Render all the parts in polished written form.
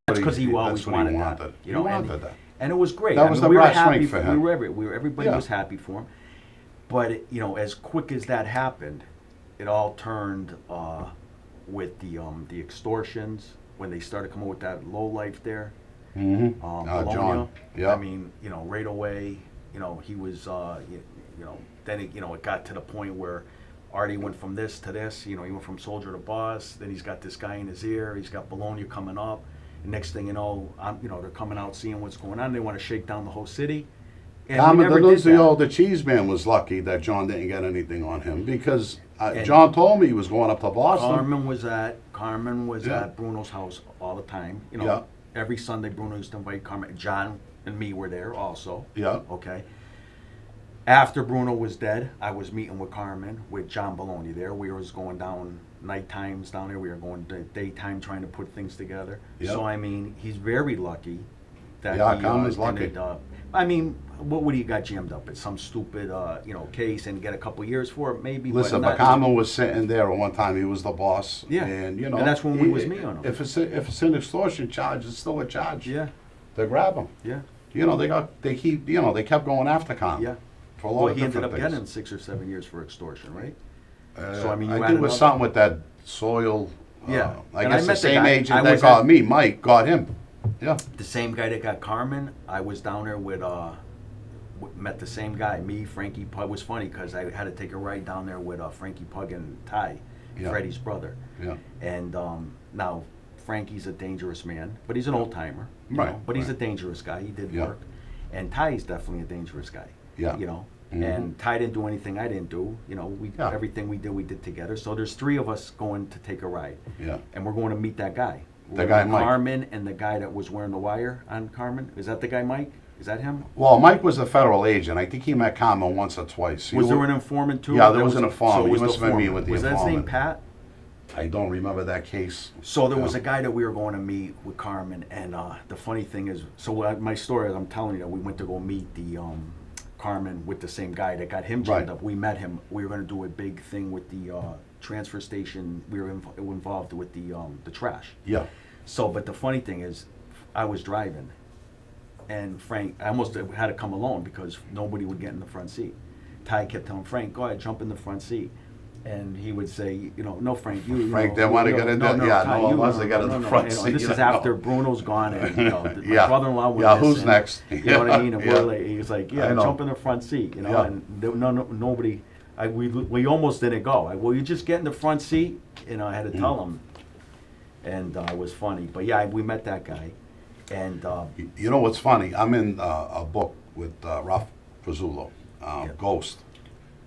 That's because he always That's what he wanted that. wanted. You know, He and, wanted that. and it was great. That was the we were brass happy ring for him. Everybody Yeah. was happy for him. But you know, as quick as that happened, it all turned with the extortions when they started coming with that low life there. Mm-hmm. Bologna. John. Yeah. I mean, you know, right away, you know, he was, you know, then it, you know, it got to the point where Artie went from this to this. You know, he went from soldier to boss. Then he's got this guy in his ear. He's got Bologna coming up. And next thing you know, you know, they're coming out seeing what's going on. They want to shake down the whole city. And we never did that. The cheese man was lucky that John didn't get anything on him because John told me he was going up to Boston. Carmen was Yeah. at Bruno's house all the time. You know, Yeah. every Sunday Bruno used to invite Carmen. John and me were there also. Yeah. Okay. After Bruno was dead, I was meeting with Carmen, with John Bologna there. We was going down night times down there. We were going daytime trying to put things together. Yeah. So, I mean, he's very lucky that he Carmen's lucky. ended up. I mean, what would he got jammed up at? Some stupid, you know, case and get a couple years for it, maybe. Listen, but Carmen was sitting there at one time. He was the boss. Yeah. And, you know. And that's when we was me on him. If it's an extortion charge, it's still a charge. Yeah. They grab him. Yeah. You know, they kept going after Carmen. Yeah. For a lot Well, of he ended different up things. getting 6 or 7 years for extortion, right? So I mean, you I had think it was another- something with that soil. Yeah. I And I guess the met the same guy. agent I that was got at- me, Mike, got him. Yeah. The same guy that got Carmen, I was down there with, met the same guy, me, Frankie Pug. It was funny because I had to take a ride down there with Frankie Pug and Ty, Yeah. Freddie's brother. Yeah. And now Frankie's a dangerous man, but he's an old timer, Right, but he's a right. dangerous guy. He did Yeah. work, and Ty's definitely a dangerous guy. Yeah. You know, Mhm. and Ty didn't do anything I didn't do. You know, Yeah. everything we did together. So there's 3 of us going to take a ride, Yeah. and we're going to meet that guy. The guy, Mike. Carmen, and the guy that was wearing the wire on Carmen. Is that the guy, Mike? Is that him? Well, Mike was a federal agent. I think he met Carmen once or twice. Was there an informant too? Yeah, there was an informant. So He was must the have been meeting foreman. with the Was that his name, informant. Pat? I don't remember that case. So there was Yeah. a guy that we were going to meet with Carmen, and the funny thing is, my story, as I'm telling you, we went to go meet the Carmen with the same guy that got him jammed Right. up. We met him. We were going to do a big thing with the transfer station. We were involved with the trash. Yeah. So, but the funny thing is, I was driving, and Frank, I almost had to come alone because nobody would get in the front seat. Ty kept telling Frank, "Go ahead, jump in the front seat," and he would say, "You know, no, Frank, you." Frank didn't want to get in there. Yeah, Ty, no one you, wants to get in the front you know, seat. and this is yeah, after no. Bruno's gone, and you know, my Yeah. brother-in-law was Yeah, who's missing. next? You know what I mean? And Yeah. we're like, he was like, I "Yeah, know. jump in the front seat," you know, Yeah. and nobody. We almost didn't go. Well, you just get in the front seat, you know. I had to tell him. And it was funny, but yeah, we met that guy, and You know what's funny? I'm in a book with Ralph Fazzulo, Yeah. Ghost.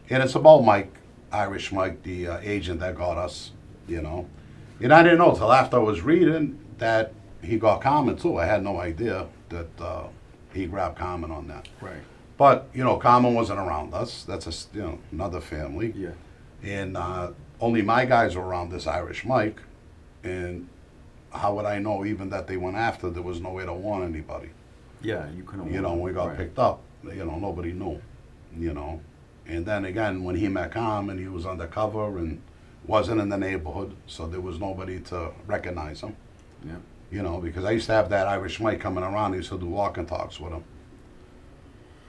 And it's about Mike, Irish Mike, the agent that got us, you know. And I didn't know till after I was reading that he got Carmen too. I had no idea that he grabbed Carmen on that. right, But, you know, Carmen wasn't around us. That's another family. yeah, And only my guys were around this Irish Mike. And how would I know even that they went after? There was no way to warn anybody. yeah. You couldn't. You know, when we got right. picked up, you know, nobody knew, you know. And then again, when he met Carmen, he was undercover and wasn't in the neighborhood, so there was nobody to recognize him, Yeah, you know, because I used to have that Irish Mike coming around. I used to do walk and talks with him,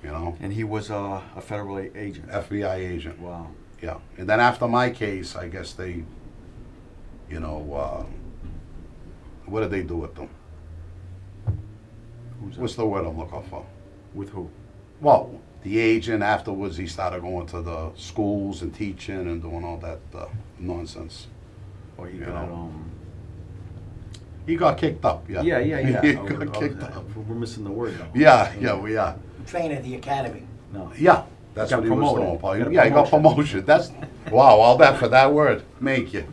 you know, and he was a federal agent. FBI agent. Wow. Yeah. And then after my case, I guess they, you know, what did they do with them? Who's What's the word I'm looking for? with who? Well, the agent afterwards, he started going to the schools and teaching and doing all that nonsense. Or he You got know. He got kicked up, yeah. Yeah. he Oh, got kicked up. We're missing the word though. Yeah, we are. Trainer at the academy. No. Yeah, that's Got what he was promoted. doing, Paul. Got a Yeah, he got promotion. That's, wow, all that for that word. Make you.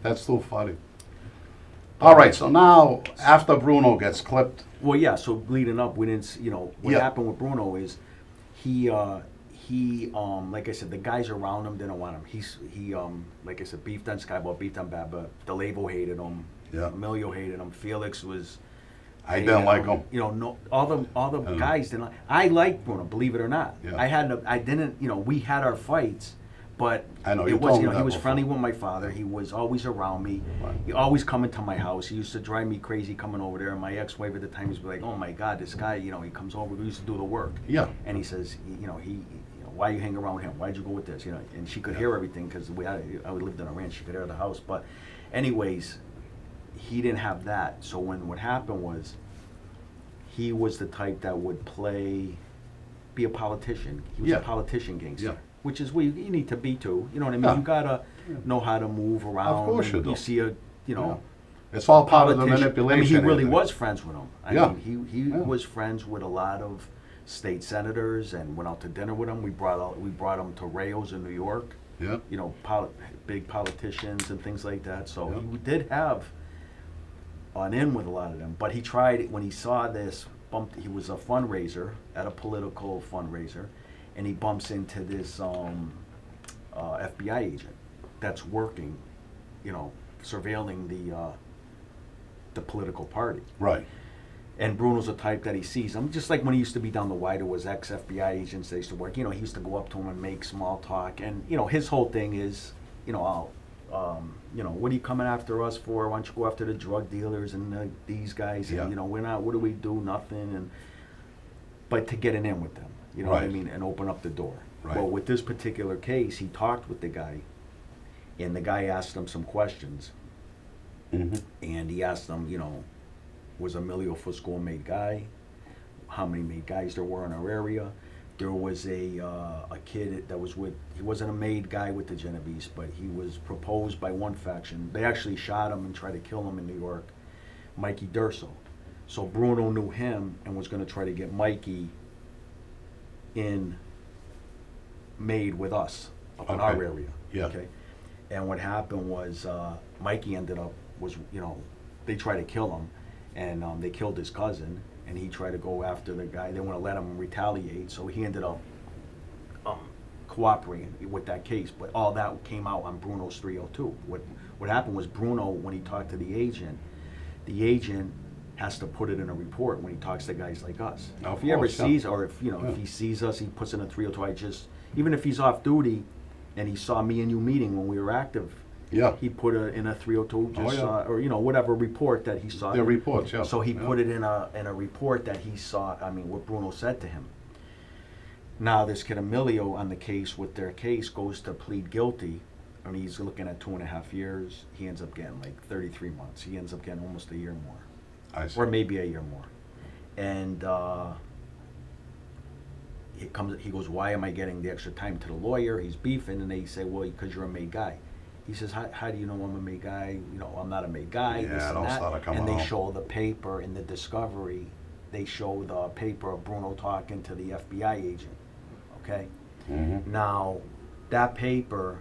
That's too funny. All right, so now, after Bruno gets clipped, Well, yeah. So leading up, we didn't. You know, what Yeah. happened with Bruno is he like I said, the guys around him didn't want him. He like I said, beefed on Skyball, beefed on Baba. DeLavo hated him. Yeah. Emilio hated him. Felix was. I didn't like him. You know, no, all the guys didn't. I liked Bruno, believe it or not. Yeah. I didn't. You know, we had our fights, But I know, you it was, told you me know, he that was before. friendly with my father. He was always around me. Right. He always coming to my house. He used to drive me crazy coming over there. And my ex-wife at the time used to be like, "Oh my God, this guy, you know, he comes over. We used to do the work." Yeah. And he says, you know, why you hang around with him? Why'd you go with this? You know, and she could hear everything because I lived in a ranch. She could hear the house. But, anyways, he didn't have that. So what happened was, he was the type that would be a politician. He was Yeah. a politician gangster. Yeah. Which is what you need to be too. You know what I mean? Yeah. You gotta know how to move around. Of course and you do. You see you know, It's all part of the politician. manipulation. I mean, he really Anthony. was friends with them. I Yeah. mean, he Yeah. was friends with a lot of state senators and went out to dinner with them. We brought him to Rayo's in New York. Yeah. You know, big politicians and things like that. So Yeah. he did have an in with a lot of them. But he tried, when he saw this, he was a fundraiser, at a political fundraiser, and he bumps into this FBI agent that's working, you know, surveilling the political party. Right. And Bruno's the type that he sees him, just like when he used to be down the Y, there was ex-FBI agents that used to work. You know, he used to go up to him and make small talk. And, you know, his whole thing is, you know, you know, what are you coming after us for? Why don't you go after the drug dealers and these guys? Yeah. And, you know, we're not, what do we do? Nothing. But to get an in with them, you know what I Right. mean? And open up the door. Right. Well, with this particular case, he talked with the guy, and the guy asked him some questions. Mm-hmm. And he asked him, you know, was Emilio Fusco a made guy? How many made guys there were in our area? There was a kid that was he wasn't a made guy with the Genovese, but he was proposed by one faction. They actually shot him and tried to kill him in New York, Mikey Durso. So Bruno knew him and was going to try to get Mikey in made with us up in our Okay. area. Yeah. Okay. And what happened was Mikey you know, they tried to kill him, and they killed his cousin, and he tried to go after the guy. They want to let him retaliate, so he ended up cooperating with that case. But all that came out on Bruno's 302. What happened was Bruno, when he talked to the agent has to put it in a report when he talks to guys like us. Of If he ever course, yeah. sees, or if, you know, Yeah. if he sees us, he puts in a 302. Even if he's off duty and he saw me and you meeting when we were active, Yeah. he put it in a 302, Oh, yeah. or, you know, whatever report that he saw. Their reports, yeah. So he Yeah. put it in a report that he saw, I mean, what Bruno said to him. Now, this kid Emilio on the case, with their case, goes to plead guilty, and he's looking at 2.5 years. He ends up getting like 33 months. He ends up getting almost a year more. I see. Or maybe a year more. And he goes, why am I getting the extra time? To the lawyer, he's beefing, and they say, well, because you're a made guy. He says, how do you know I'm a made guy? You know, I'm not a made guy. Yeah, this and don't that. start coming And they home. show the paper in the discovery. They show the paper of Bruno talking to the FBI agent. Okay? Mm-hmm. Now, that paper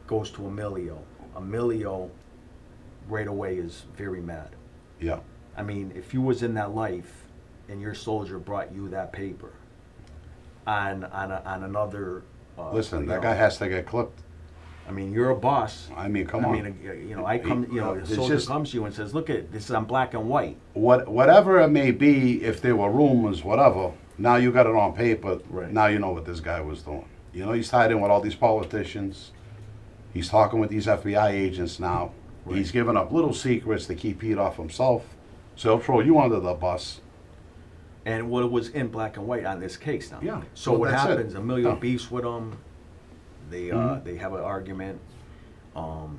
goes to Emilio. Emilio right away is very mad. Yeah. I mean, if you was in that life and your soldier brought you that paper on another, Listen, you that know, guy has to get clipped. I mean, you're a boss. I mean, come on. I mean, you know, I come, you know, a It's soldier just- comes to you and says, look at this is on black and white. Whatever it may be, if there were rumors, whatever, now you got it on paper. Right. Now you know what this guy was doing. You know, he's tied in with all these politicians. He's talking with these FBI agents now. Right. He's giving up little secrets to keep heat off himself. So he'll throw you under the bus. And what was in black and white on this case now. Yeah. So Well, what that's it. happens? Emilio Yeah. beefs with him. They Mhm. they have an argument.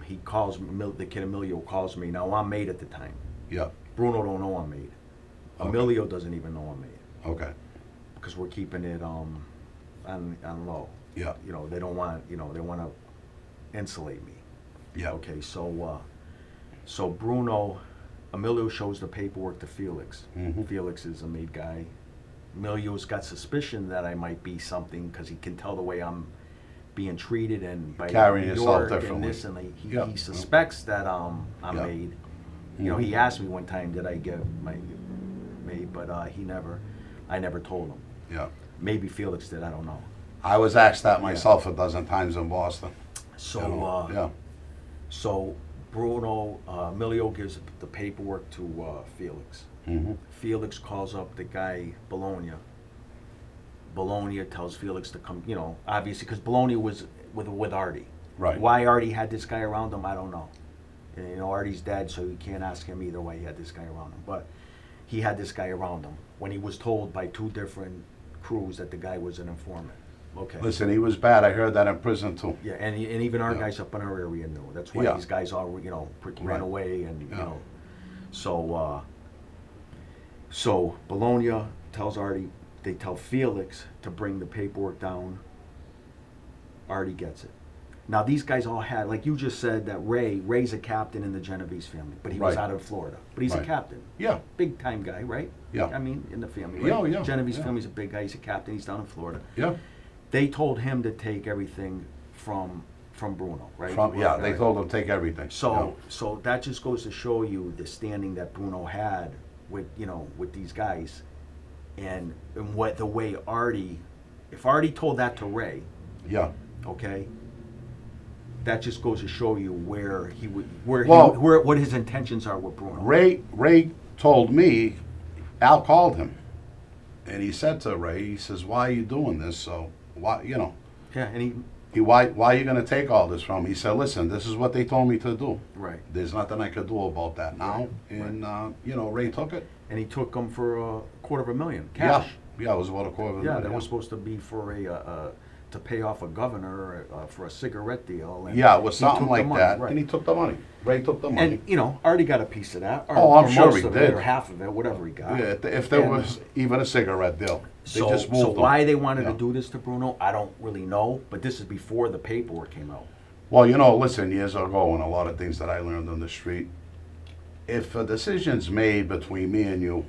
He calls the kid Emilio calls me. Now I'm made at the time. Yeah. Bruno don't know I'm made. Okay. Emilio doesn't even know I'm made Okay. because we're keeping it on low. Yeah. You know, they don't want, you know, they want to insulate me. Yeah. Okay, so Emilio shows the paperwork to Felix. Mhm. Felix is a made guy. Emilio's got suspicion that I might be something because he can tell the way I'm being treated and by Carrying New yourself York and differently. this, and Yeah. he suspects that I'm Yeah. made. You know, Mhm. he asked me one time, did I get my made, but I never told him. Yeah. Maybe Felix did, I don't know. I was asked that myself a dozen times in Boston. So, You know? Yeah. So Bruno, Emilio gives the paperwork to Felix. Mm-hmm. Felix calls up the guy, Bologna. Bologna tells Felix to come, obviously, because Bologna was with Artie. Right. Why Artie had this guy around him, I don't know. Artie's dead, so you can't ask him either why he had this guy around him. But he had this guy around him when he was told by 2 different crews that the guy was an informant. Okay. Listen, he was bad. I heard that in prison too. Yeah, and even our Yeah. guys up in our area knew. That's why Yeah. these guys all, ran Right. away and, Yeah. So Bologna tells Artie, they tell Felix to bring the paperwork down. Artie gets it. Now these guys all had, like you just said, that Ray's a captain in the Genovese family, but he was Right. out of Florida. But he's a Right. captain. Yeah. Big time guy, right? Yeah. I mean, in the family, Yeah, right? yeah, Genovese yeah. family's a big guy. He's a captain. He's down in Florida. Yeah. They told him to take everything from Bruno, right? They told him take everything. So that just goes to show you the standing that Bruno had with these guys, and what the way Artie, if Artie told that to Ray, Yeah. okay, that just goes to show you where he would, Well- what his intentions are with Bruno. Ray told me, Al called him, and he said to Ray, he says, "Why are you doing this? So why, Yeah, and why are you going to take all this from me?" He said, "Listen, this is what they told me to do. right, There's nothing I could do about that now." Right. And Ray took it. and he took him for $250,000 cash. Yeah, it was about a quarter of a Yeah, million. that was supposed to be for to pay off a governor for a cigarette deal. And Yeah, it was he took something the like money, that, right. and he took the money. Ray took the money. And Artie got a piece of that. Or, Oh, I'm or sure most he of it, did. or half of it, whatever he got. Yeah, if there And was even a cigarette deal, they So, just moved so them. why they wanted Yeah. to do this to Bruno, I don't really know. But this is before the paperwork came out. Well, listen, years ago, and a lot of things that I learned on the street, if a decision's made between me and you,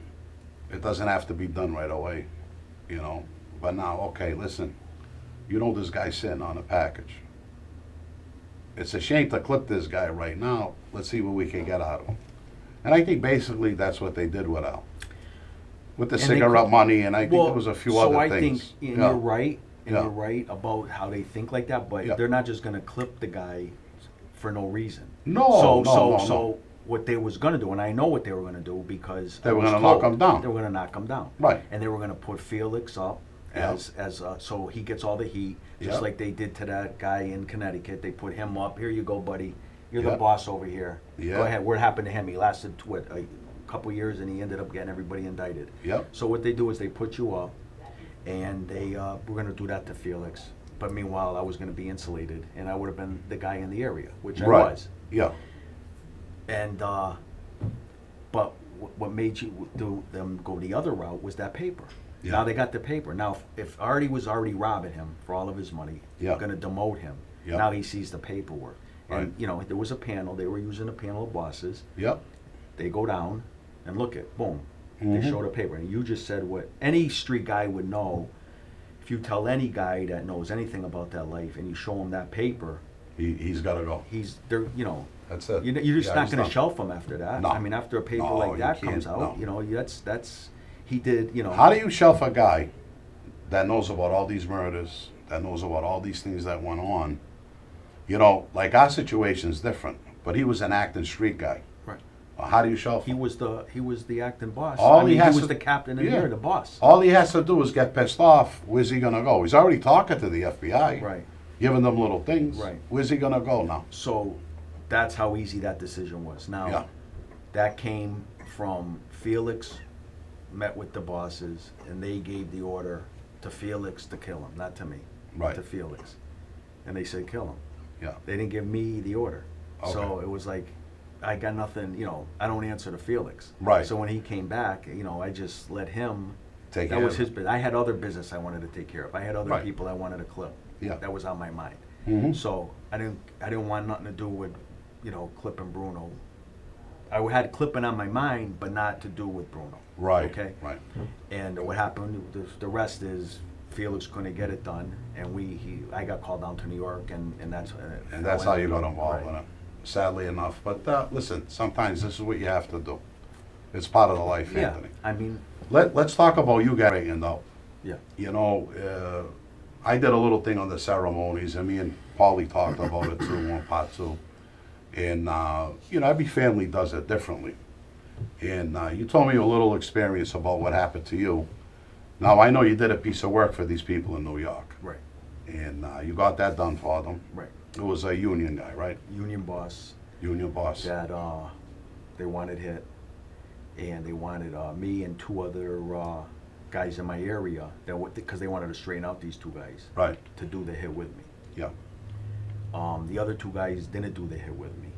it doesn't have to be done right away, But now, okay, listen, this guy's sitting on a package. It's a shame to clip this guy right now. Let's see what we can get out of him. And I think basically that's what they did with Al. With the And they cigarette cl- money, and I think there was a few other so I things. think, and you're right, and Yeah. you're right about how they think like that. But Yeah. they're not just going to clip the guy for no reason. No, So what they was going to do, and I know what they were going to do because They I were was gonna knock told him down. They were going to knock him down. Right. And they were going to put Felix up Yeah. as so he gets all the heat, just Yeah. like they did to that guy in Connecticut. They put him up. Here you go, buddy. You're Yeah. the boss over here. Yeah. Go ahead. What happened to him? He lasted a couple years, and he ended up getting everybody indicted. Yep. So what they do is they put you up, and they were going to do that to Felix. But meanwhile, I was going to be insulated, and I would have been the guy in the area, which I Right. was. Yeah. And but what made you do them go the other route was that paper. Yeah. Now they got the paper. Now if Artie was already robbing him for all of his money, Yeah. going to demote him. Yeah. Now he sees the paperwork, and Right. there was a panel. They were using a panel of bosses. Yep. They go down and look at boom. Mhm. They show the paper, and you just said what any street guy would know. If you tell any guy that knows anything about that life, and you show him that paper, He's got to go. he's there. That's it. You're just Yeah, not he's going to done. shelf him after that. No. I mean, after a paper No, like you that can't, comes out, no. that's he did. How do you shelf a guy that knows about all these murders, that knows about all these things that went on? Like our situation's different, but he was an acting street guy. Right. How do you shelf He him? was the acting boss. All I mean, he has was to- the captain in yeah. here, the boss. All he has to do is get pissed off. Where's he gonna go? He's already talking to the FBI, Right. giving them little things. Right. Where's he gonna go now? So that's how easy that decision was. Now, Yeah. that came from Felix met with the bosses, and they gave the order to Felix to kill him, not to me, Right. to Felix. And they said kill him. Yeah. They didn't give me the order. So Okay. it was like, I got nothing, I don't answer to Felix. Right. So when he came back, I just let him, Take that care was of his it. business. I had other business I wanted to take care of. I had other Right. people I wanted to clip. Yeah. That was on my mind. Mhm. So I didn't want nothing to do with, clipping Bruno. I had clipping on my mind, but not to do with Bruno. Right. Okay. Right. And what happened? The rest is Felix couldn't get it done, and I got called down to New York, and that's And that's how you got involved Right. in it. Sadly enough, but listen, sometimes this is what you have to do. It's part of the life, Yeah, Anthony. I mean, Let's talk about you guys right though. yeah, I did a little thing on the ceremonies, and me and Paulie talked about it too, on part two. And, every family does it differently. And you told me a little experience about what happened to you. Now, I know you did a piece of work for these people in New York, Right, and you got that done for them. right. It was a union guy, right? Union boss Union boss. that they wanted hit, and they wanted me and two other guys in my area that because they wanted to straighten out these two guys Right, to do the hit with me. yeah, The other two guys didn't do the hit with me,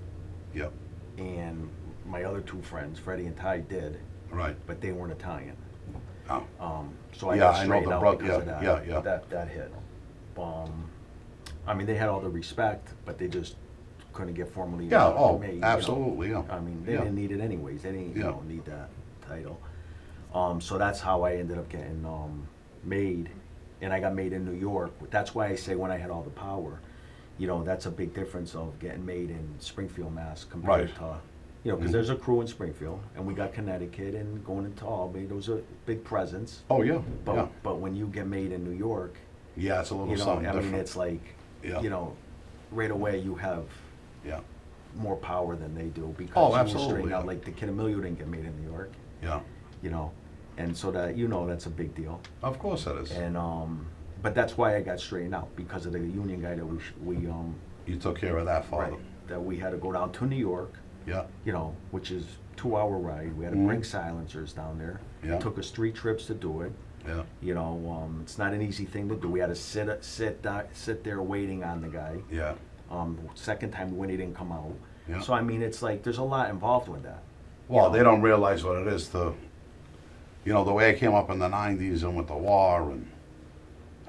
yeah, and my other two friends, Freddie and Ty, did, right. but they weren't Italian. Oh, So I Yeah, got I know straightened the out bro- because of yeah, that, yeah, yeah. that hit. I mean, they had all the respect, but they just couldn't get formally Yeah, involved oh, with me, you know. absolutely, yeah. I mean, they Yeah. didn't need it anyways. They didn't, Yeah. need that title. So that's how I ended up getting made, and I got made in New York. That's why I say when I had all the power, that's a big difference of getting made in Springfield, Mass, compared Right. to, because Mhm. there's a crew in Springfield, and we got Connecticut, and going into Albany, those are big presence. Oh, yeah, But yeah. but when you get made in New York, Yeah, it's a little I something mean, different. it's like, Yeah. right away you have Yeah, more power than they do because Oh, you were absolutely, straightened out. yeah. Like the Kid Emilio didn't get made in New York, yeah. and so that that's a big deal. Of course it is. And but that's why I got straightened out because of the union guy that we You took care of that for right, them. that we had to go down to New York, Yeah, which is 2-hour ride. We had to Mhm. bring silencers down there. Yeah. It took us 3 trips to do it. yeah, It's not an easy thing to do. We had to sit there waiting on the guy. yeah, Second time when he didn't come out. yeah. So I mean, it's like there's a lot involved with that. Well, they don't realize what it is to, the way I came up in the 90s and with the war, and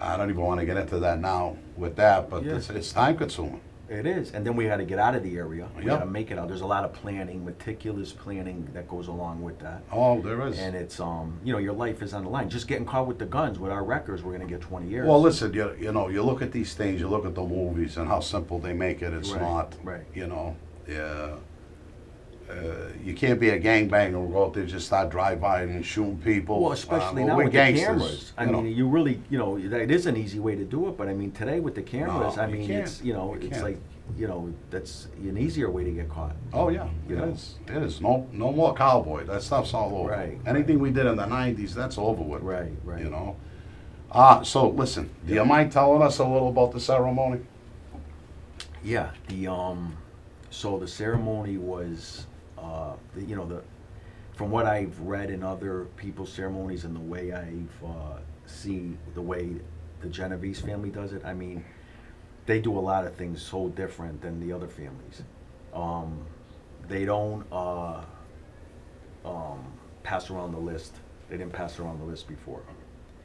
I don't even want to get into that now with that, but Yeah. it's time consuming. It is, and then we had to get out of the area. We Yeah. had to make it out. There's a lot of planning, meticulous planning that goes along with that. Oh, there is. And it's your life is on the line. Just getting caught with the guns with our records, we're gonna get 20 years. Well, listen, you look at these things, you look at the movies and how simple they make it. It's Right, not, right. Yeah. You can't be a gangbanger and go out there and just start drive-by and shooting people. Well, especially now we're with gangsters, the cameras. I mean, you really, that is an easy way to do it. But I mean, today with the cameras, No, I you mean, can't. it's You it's can't. like that's an easier way to get caught. Oh, yeah, You it know? is. It is. No more cowboy. That stuff's all over. Right, Anything we did in the 90s, that's over with. Right, right. So listen, do you Yeah. mind telling us a little about the ceremony? Yeah, so the ceremony was, from what I've read in other people's ceremonies and the way I've seen the way the Genovese family does it, I mean, they do a lot of things so different than the other families. They don't pass around the list. They didn't pass around the list before.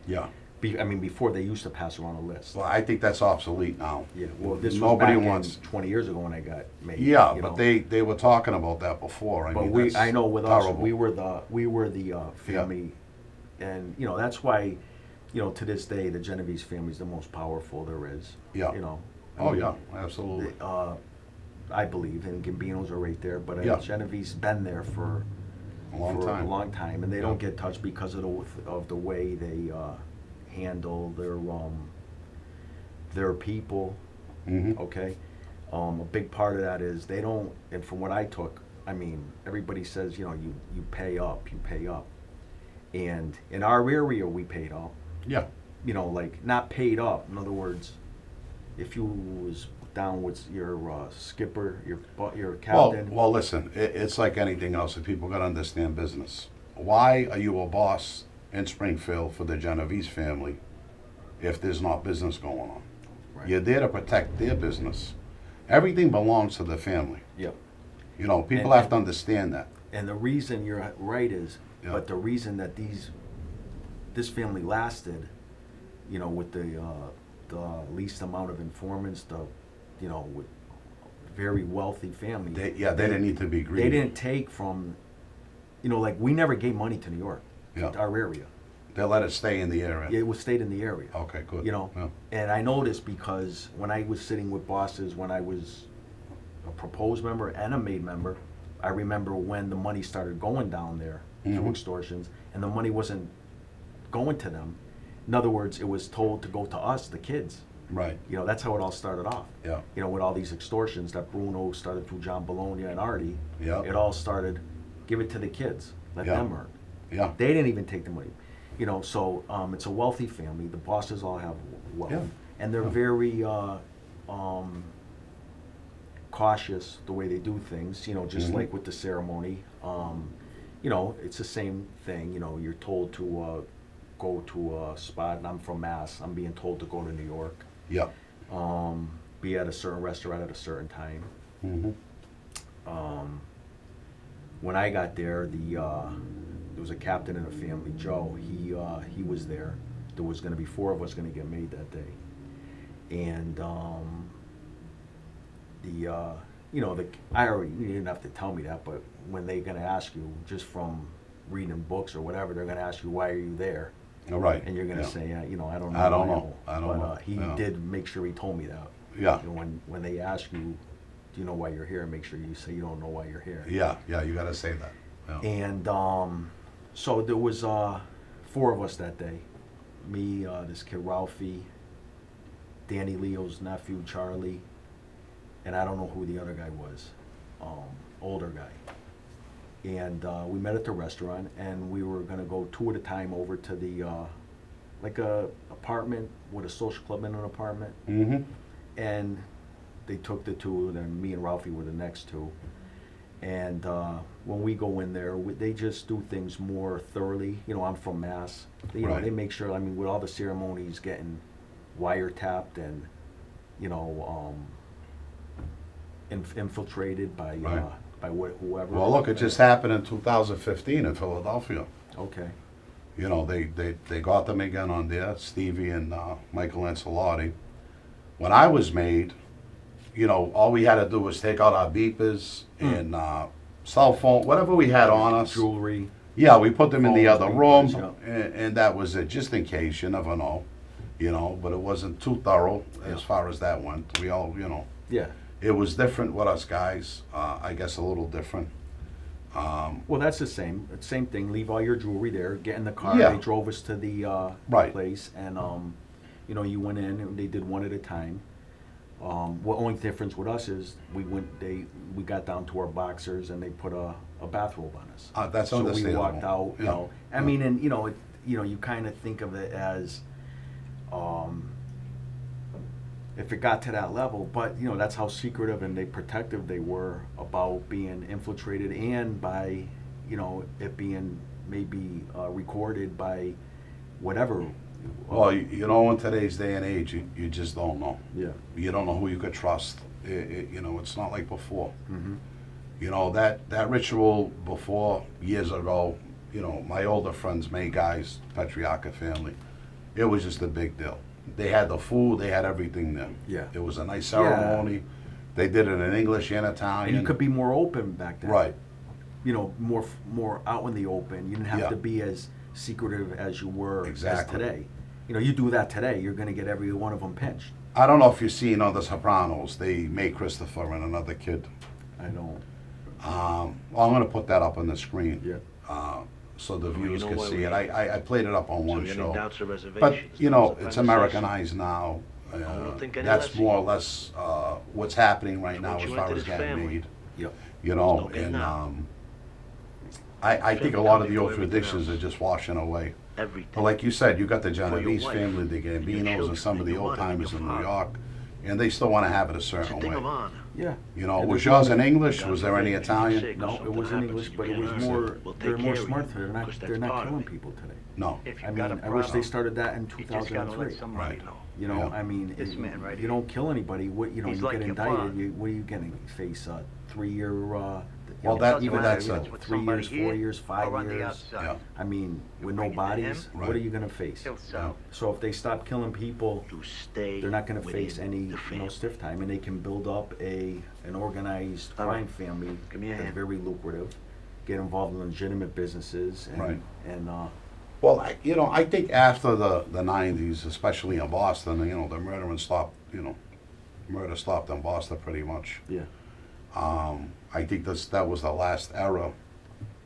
Yeah. Before they used to pass around a list. Well, I think that's obsolete now. Yeah, well, this was Nobody back wants. in 20 years ago when I got made. Yeah, you but know. they were talking about that before. But that's I know with us, terrible. we were the family, and that's why, to this day, the Genovese family is the most powerful there is. Yeah. I Oh mean, yeah, absolutely. I believe, and Gambinos are right there, but Yeah. Genovese been there for A long for time. a long time, and they Yeah. don't get touched because of the way they handle their people. Mhm. Okay, a big part of that is they don't, and from what I took, I mean, everybody says, you pay up, and in our area we paid up, Yeah. like not paid up. In other words, if you was down with your skipper, your captain. Well, listen. It's like anything else. If people gotta understand business, why are you a boss in Springfield for the Genovese family if there's not business going on? Right. You're there to protect their business. Everything belongs to the family. Yep. People And- have to understand that. And the reason you're right is, Yeah. but the reason that this family lasted, with the least amount of informants, with very wealthy family. They didn't need to be greedy. They didn't take from, like we never gave money to New York, Yeah. to our area. They let it stay in the area. It was stayed in the area. Okay, good. Yeah. And I noticed because when I was sitting with bosses, when I was a proposed member and a made member, I remember when the money started going down there through Mhm. extortions, and the money wasn't going to them. In other words, it was told to go to us, the kids. Right. That's how it all started off. Yeah. With all these extortions that Bruno started through John Bologna and Artie. Yeah. It all started, give it to the kids, let Yeah. them earn. Yeah. They didn't even take the money. You know, so it's a wealthy family. The bosses all have wealth, Yeah. and they're very cautious the way they do things. You know, just like with the ceremony. You know, it's the same thing. You know, you're told to go to a spot, and I'm from Mass. I'm being told to go to New York. Yeah. Be at a certain restaurant at a certain time. Mm-hmm. When I got there, there was a captain in the family, Joe. He was there. There was going to be 4 of us going to get made that day, and you know, you didn't have to tell me that, but when they're going to ask you, just from reading books or whatever, they're going to ask you, why are you there? All right. And you're going to Yeah. say, you know, I don't know. I don't know. I don't but, know. He Yeah. did make sure he told me that. Yeah. You know, when they ask you, do you know why you're here? Make sure you say you don't know why you're here. Yeah. Yeah. You got to say that. Yeah. And so there was 4 of us that day. Me, this kid Ralphie, Danny Leo's nephew Charlie, and I don't know who the other guy was, older guy. And we met at the restaurant, and we were gonna go 2 at a time over to the like a apartment with a social club in an apartment. Mm-hmm. And they took the 2, and then me and Ralphie were the next 2. And when we go in there, they just do things more thoroughly. You know, I'm from Mass. You know, Right. they make sure, I mean, with all the ceremonies getting wiretapped and, you know, infiltrated by Right. whoever. Well, look, it just happened in 2015 in Philadelphia. Okay. You know, they got them again on there, Stevie and Michael Ancelotti. When I was made, you know, all we had to do was take out our beepers and cell phone, whatever we had on us. Jewelry. Yeah, we put them in the Phones, other room, beepers, and that was it, just in case, you never know. You know, but it wasn't too thorough as far as that went. We all, you know, Yeah. it was different with us guys, I guess a little different. Well, that's the same. It's same thing. Leave all your jewelry there. Get in the car. Yeah. They drove us to the Right. place, and you know, you went in, and they did 1 at a time. What only difference with us is we got down to our boxers, and they put a bathrobe on us. That's so we understandable. walked out. You Yeah. know, I mean, and you know, you kind of think of it as, if it got to that level, but you know, that's how secretive and protective they were about being infiltrated, and by, you know, it being maybe recorded by whatever. Well, you know, in today's day and age, you just don't know. Yeah. You don't know who you could trust. You know, it's not like before. Mm-hmm. You know, that ritual before, years ago, you know, my older friends, May guys, Patriarcha family, it was just a big deal. They had the food, they had everything there. Yeah. It was a nice ceremony. They did it in English and Italian. And you could be more open back then. Right. You know, more out in the open. You didn't have Yeah. to be as secretive as you were Exactly. as today. You know, you do that today, you're going to get every one of them pinched. I don't know if you've seen on The Sopranos, they made Christopher and another kid. I don't. Well, I'm going to put that up on the screen. Yeah. So the you viewers know can why see we- it. I played it up on one any show. doubts or reservations? But, you know, Now's it's the time to say Americanized now. don't think any That's less. more or less what's happening right It's now what as you far entered as as getting family. made. Yep. You know, Don't get and now. I think a lot of the old traditions are just washing away. Everything. But like you said, you got the your Genovese wife, family, the and your Gambinos, and children, some of and the your old mother, and timers your in New father. York, and they still want to have it a It's a certain thing of way. honor. Yeah. You know, And was the yours thing- in English? God Was there any forbid, you're Italian? sick or No, it something was in happens English, and but you it was can't more. answer. We'll They're take more care of smart you, today. They're not. 'cause that's They're not part of killing it. people today. No. If I you've mean, got a I wish problem, they started that in you just gotta 2003. let somebody Right. know. You know, Yeah. I mean, This man right you here. don't kill anybody. What, you know, He's you like get your indicted. father. What are you going to face? 3-year. Well, that- even that's you know, it. With 3 somebody years, 4 here years, 5 or on the years. outside. Yeah. I mean, with no bring it to bodies, him. what Right. are you going to face? He'll sell. So if they stop killing people, To stay they're not going to within face any the family. stiff time, and they can build up an organized All crime right. family Give me a that's hand. very lucrative. Get involved in legitimate businesses, and Right. and Well, I think after the 90s, especially in Boston, the murder stopped in Boston pretty much. yeah, I think that was the last era,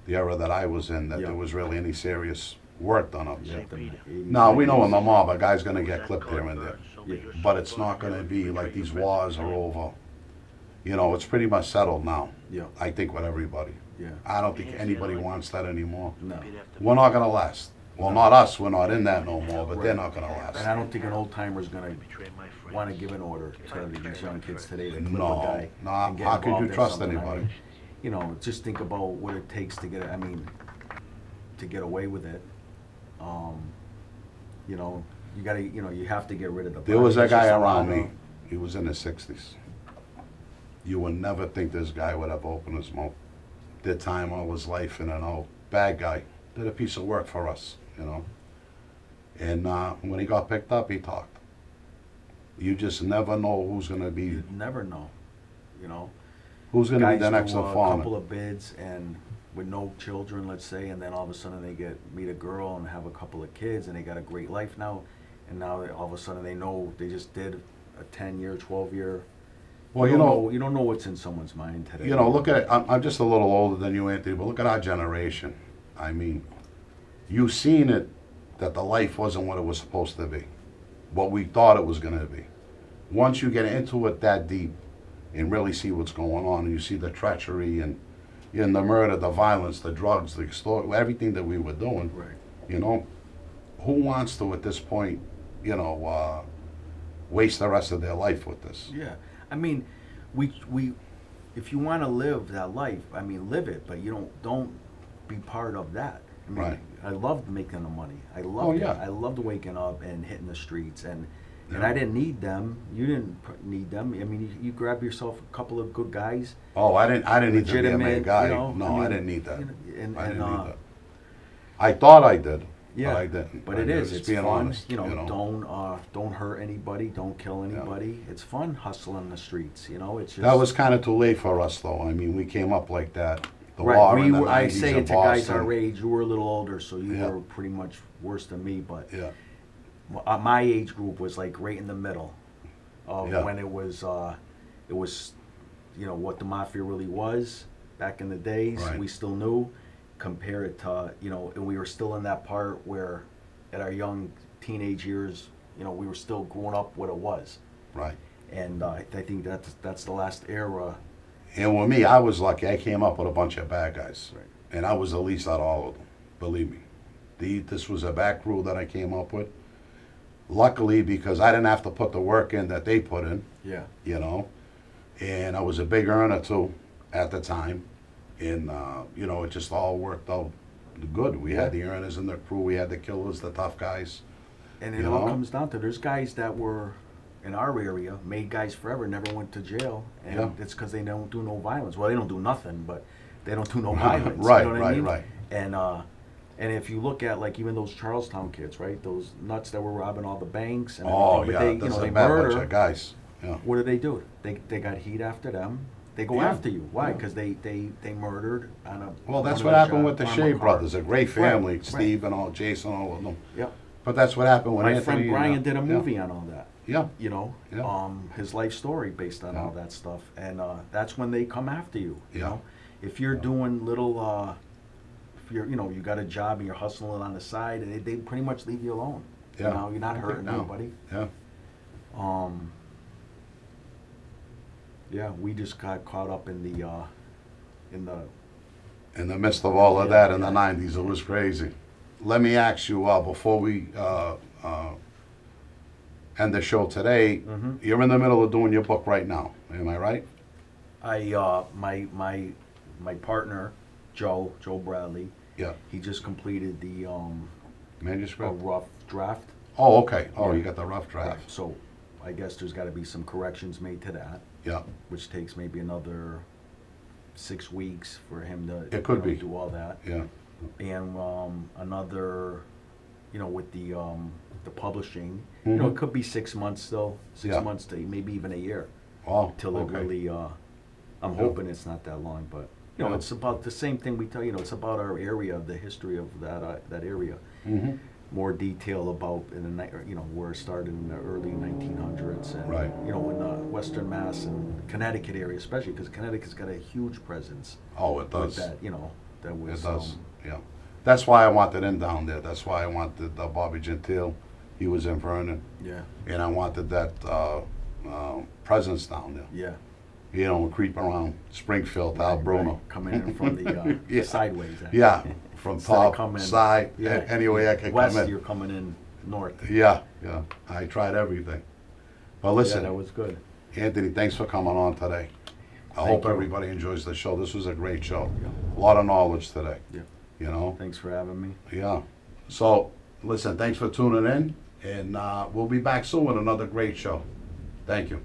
the era that I was in, that Yeah. there was really any serious work done up yeah. there. St. Peter. Now, we know in the mob, a guy's gonna get That clipped car here and there, burned, so Yeah. your but it's son not gonna never be betray like these your wars are friend. over. It's pretty much settled now, Yeah, I think, with everybody. yeah. I don't think anybody wants that anymore. No. Repeat after me. We're not gonna last. Well, not us, we're not in that no more, but they're not gonna And I last. don't think an old timer's gonna Betray my friends. wanna give an order to these young kids today to clip a No, guy. no, and get how could you involved in trust something. I anybody? mean, you know, just think about what it takes to get, I mean, to get away with it. You know, you gotta, you know, you have to get rid of the. There was a It's just guy a lot around of- me, he was in his 60s. You would never think this guy would ever open his mouth. Did time all his life, and bad guy. Did a piece of work for us, you know. And when he got picked up, he talked. You just never know who's gonna be, You'd never know, you know. who's gonna be Guys the next do a couple informant. of bids and with no children, let's say, and then all of a sudden they meet a girl and have a couple of kids and they got a great life now, and now all of a sudden they know they just did a 10-year, 12-year. Well, you know, you don't know what's in someone's mind today. you know, look at it. I'm just a little older than you, Anthony, but look at our generation. I mean, you've seen it that the life wasn't what it was supposed to be, what we thought it was going to be. Once you get into it that deep and really see what's going on, and you see the treachery and the murder, the violence, the drugs, the extortion, everything that we were doing, Right. you know, who wants to at this point, you know, waste the rest of their life with this? Yeah, I mean, we if you want to live that life, I mean, live it, but you don't be part of that. I mean, Right. I loved making the money. I loved Oh, it. yeah. I loved waking up and hitting the streets, and Yeah. I didn't need them. You didn't need them. I mean, you grab yourself a couple of good guys. Oh, I didn't need to be a Legitimate, main guy. you know, No, I mean, I didn't need that. you know, and- I didn't and, need that. I thought I did, Yeah, but I didn't. but I it did, is. just It's being fun. honest, You know, don't hurt anybody. Don't kill anybody. It's fun hustling the streets. You know, it's just That was kind of too late for us, though. I mean, we came up like that. The right. war in the I 90s say in it to guys Boston. our age. You were a little older, so you Yeah. were pretty much worse than me. But Yeah, my age group was like right in the middle of Yeah. when it was, you know, what the mafia really was back in the days. Right. We still knew. Compare it to, you know, and we were still in that part where, at our young teenage years, you know, we were still growing up what it was. right. And I think that's the last era. And with me, I was lucky. I came up with a bunch of bad guys. Right. And I was the least out of all of them, believe me. This was a back row that I came up with. Luckily, because I didn't have to put the work in that they put in, Yeah. you know. And I was a big earner, too, at the time. And, you know, it just all worked out good. We had the earners in the crew. We had the killers, the tough guys. And it You all know? comes down to, there's guys that were in our area, made guys forever, never went to jail, and Yeah. it's because they don't do no violence. Well, they don't do nothing, but they don't do no violence. Right, you know what I right, mean? right. And if you look at like even those Charlestown kids, right? Those nuts that were robbing all the banks and Oh, everything, yeah, but they, you that's know, a they bad bunch murder. of guys. Yeah. What do? They got heat after them. They go Yeah. after you. Why? Yeah. Because they murdered on a. Well, that's one what of happened with the armored Shea cars. brothers, a great family, Right, Steve and all, Jason, all of them. Yep. But that's what happened when My Anthony. friend Brian and, did a yeah. movie on all that. Yeah, You know, Yeah. his life story based on Yeah. all that stuff, and that's when they come after you. You Yeah. know, if you're doing little, if you're, you know, you got a job and you're hustling on the side, and they pretty much leave you alone. Yeah. You know, you're not I think hurting now. anybody. yeah. Yeah, we just got caught up in the, In the midst of all of Yeah, that in the yeah. 90s, it was crazy. Let me ask you, before we end the show today, Mhm. you're in the middle of doing your book right now, am I right? my partner, Joe Bradley, Yeah. he just completed the, a Manuscript? rough draft. Oh, okay. Oh, Yeah. you got the rough draft. So, I guess there's gotta be some corrections made to that, Yeah, which takes maybe another 6 weeks for him to It could you know, be. do all that. yeah. And another, you know, with the publishing, you know, Mhm. it could be 6 months still, six Yeah. months to maybe even a year Oh, till it okay. really. I'm Yeah. hoping it's not that long, but you know, Yeah. it's about the same thing we tell you know, it's about our area, the history of that area. Mm-hmm. More detail about in the you know, where it started in the early 1900s, and Right. you know, in the Western Mass and Connecticut area, especially because Connecticut's got a huge presence. Oh, it With does. that, you know, that was. It does, yeah. That's why I wanted him down there. That's why I wanted Bobby Gentile. He was in Vernon. Yeah. And I wanted that presence down there. Yeah. You know, creep around Springfield, albruno. Right, coming in from the Yeah. sideways. Yeah, from Instead of top, coming- side, yeah. any way I can West, come in. you're coming in north. Yeah, yeah. I tried everything. But listen, Yeah, that was good. Anthony, thanks for coming on today. I Thank hope you. everybody enjoys the show. This was a great show. A lot of knowledge today. Yeah. You know? Thanks for having me. Yeah. So, listen, thanks for tuning in. And we'll be back soon with another great show. Thank you.